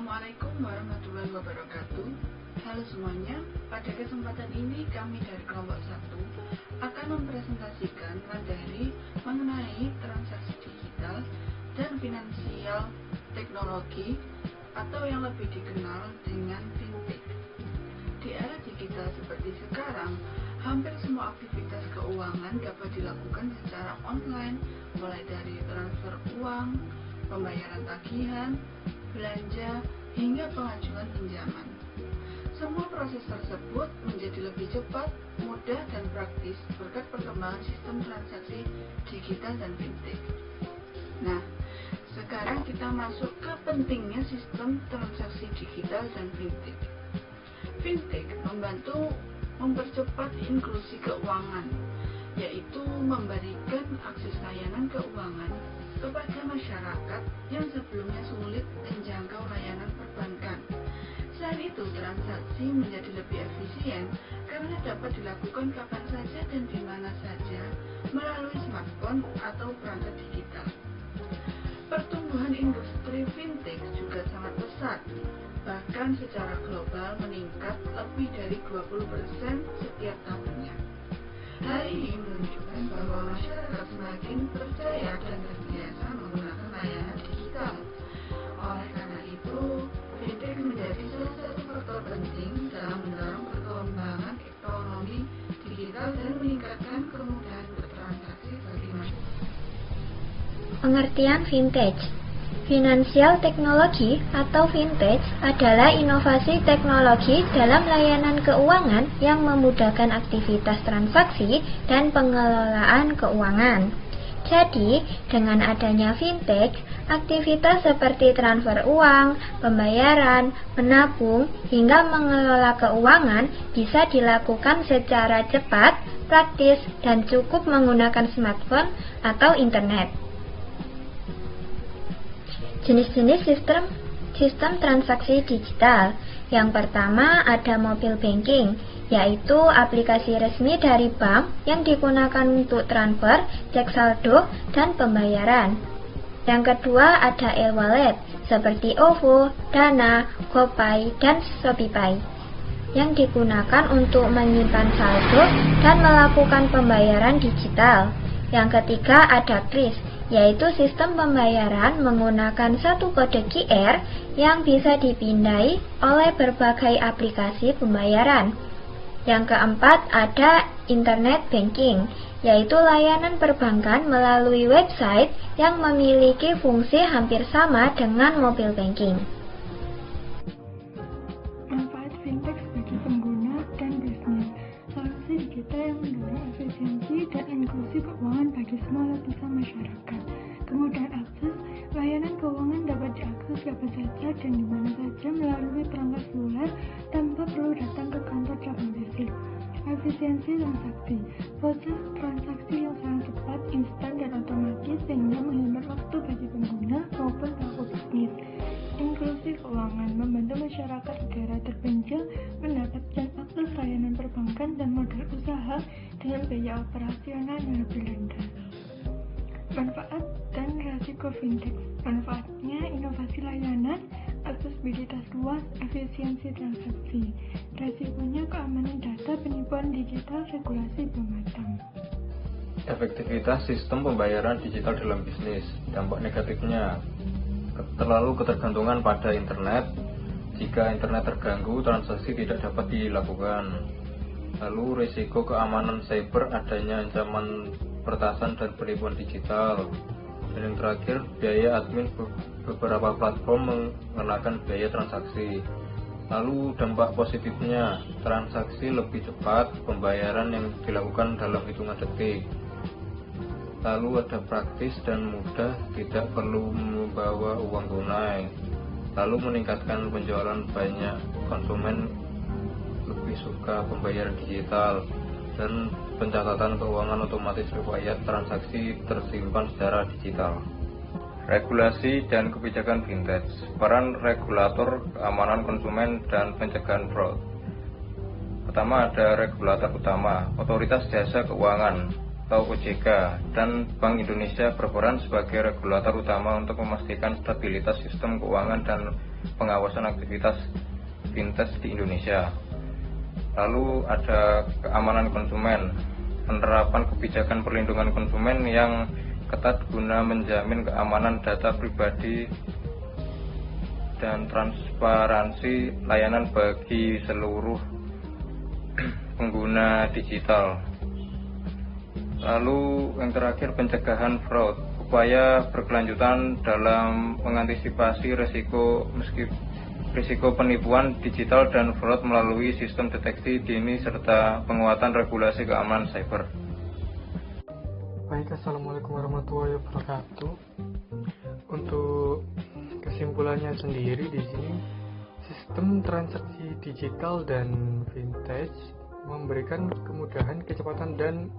Assalamualaikum warahmatullahi wabarakatuh. Halo semuanya, pada kesempatan ini kami dari kelompok 1 akan mempresentasikan materi mengenai transaksi digital dan finansial teknologi atau yang lebih dikenal dengan fintech. Di era digital seperti sekarang, hampir semua aktivitas keuangan dapat dilakukan secara online, mulai dari transfer uang, pembayaran tagihan, belanja, hingga pengajuan pinjaman. Semua proses tersebut menjadi lebih cepat, mudah, dan praktis berkat perkembangan sistem transaksi digital dan fintech. Nah, sekarang kita masuk ke pentingnya sistem transaksi digital dan fintech. Fintech membantu mempercepat inklusi keuangan, yaitu memberikan akses layanan keuangan kepada masyarakat yang sebelumnya sulit menjangkau layanan perbankan. Selain itu, transaksi menjadi lebih efisien karena dapat dilakukan kapan saja dan di mana saja melalui smartphone atau perangkat digital. Pertumbuhan industri fintech juga sangat pesat, bahkan secara global meningkat lebih dari 20% setiap tahunnya. Hal ini menunjukkan bahwa masyarakat semakin percaya dan terbiasa menggunakan layanan digital. Oleh karena itu, fintech menjadi salah satu faktor penting dalam mendorong perkembangan ekonomi digital dan meningkatkan kemudahan bertransaksi bagi masyarakat. Pengertian fintech. Finansial teknologi atau fintech adalah inovasi teknologi dalam layanan keuangan yang memudahkan aktivitas transaksi dan pengelolaan keuangan. Jadi, dengan adanya fintech, aktivitas seperti transfer uang, pembayaran, menabung, hingga mengelola keuangan bisa dilakukan secara cepat, praktis, dan cukup menggunakan smartphone atau internet. Jenis-jenis sistem transaksi digital. Yang pertama ada mobile banking, yaitu aplikasi resmi dari bank yang digunakan untuk transfer, cek saldo, dan pembayaran. Yang kedua ada e-wallet, seperti OVO, Dana, GoPay, dan ShopeePay, yang digunakan untuk menyimpan saldo dan melakukan pembayaran digital. Yang ketiga ada kris, yaitu sistem pembayaran menggunakan satu kode QR yang bisa dipindai oleh berbagai aplikasi pembayaran. Yang keempat ada internet banking, yaitu layanan perbankan melalui website yang memiliki fungsi hampir sama dengan mobile banking. Manfaat fintech bagi pengguna dan bisnis. Solusi digital yang mendorong efisiensi dan inklusi keuangan bagi semua lapisan masyarakat. Kemudahan akses, layanan keuangan dapat diakses kapan saja dan di mana saja melalui perangkat seluler tanpa perlu datang ke kantor cabang fisik. Efisiensi transaksi, proses transaksi yang sangat cepat, instan, dan otomatis sehingga menghemat waktu bagi pengguna maupun pelaku bisnis. Inklusi keuangan, membantu masyarakat daerah terpencil mendapatkan akses layanan perbankan dan modal usaha dengan biaya operasional yang lebih rendah. Manfaat dan resiko fintech. Manfaatnya inovasi layanan, aksesibilitas luas, efisiensi transaksi. Resikonya keamanan data, penipuan digital, regulasi belum matang. Efektivitas sistem pembayaran digital dalam bisnis. Dampak negatifnya terlalu ketergantungan pada internet. Jika internet terganggu, transaksi tidak dapat dilakukan. Lalu risiko keamanan cyber, adanya ancaman peretasan dan penipuan digital. Dan yang terakhir, biaya admin beberapa platform mengenakan biaya transaksi. Lalu dampak positifnya, transaksi lebih cepat, pembayaran yang dilakukan dalam hitungan detik. Lalu ada praktis dan mudah, tidak perlu membawa uang tunai. Lalu meningkatkan penjualan, banyak konsumen lebih suka pembayaran digital. Dan pencatatan keuangan otomatis riwayat transaksi tersimpan secara digital. Regulasi dan kebijakan fintech. Peran regulator, keamanan konsumen, dan pencegahan fraud. Pertama ada regulator utama, Otoritas Jasa Keuangan atau OJK, dan Bank Indonesia berperan sebagai regulator utama untuk memastikan stabilitas sistem keuangan dan pengawasan aktivitas fintech di Indonesia. Lalu ada keamanan konsumen, penerapan kebijakan perlindungan konsumen yang ketat guna menjamin keamanan data pribadi dan transparansi layanan bagi seluruh pengguna digital. Lalu yang terakhir, pencegahan fraud, upaya berkelanjutan dalam mengantisipasi risiko penipuan digital dan fraud melalui sistem deteksi dini serta penguatan regulasi keamanan cyber. Baik, assalamualaikum warahmatullahi wabarakatuh. Untuk kesimpulannya sendiri di sini, sistem transaksi digital dan fintech memberikan kemudahan, kecepatan, dan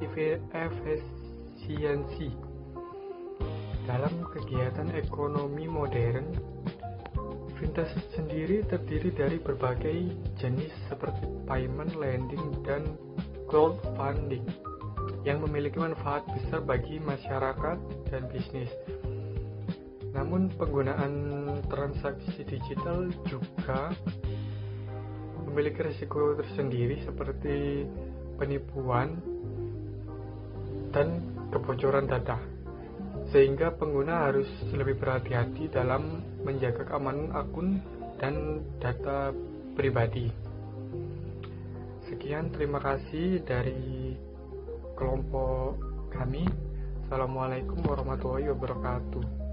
efisiensi dalam kegiatan ekonomi modern. Fintech sendiri terdiri dari berbagai jenis seperti payment, lending, dan crowdfunding yang memiliki manfaat besar bagi masyarakat dan bisnis. Namun penggunaan transaksi digital juga memiliki risiko tersendiri seperti penipuan dan kebocoran data, sehingga pengguna harus lebih berhati-hati dalam menjaga keamanan akun dan data pribadi. Sekian, terima kasih dari kelompok kami. Assalamualaikum warahmatullahi wabarakatuh.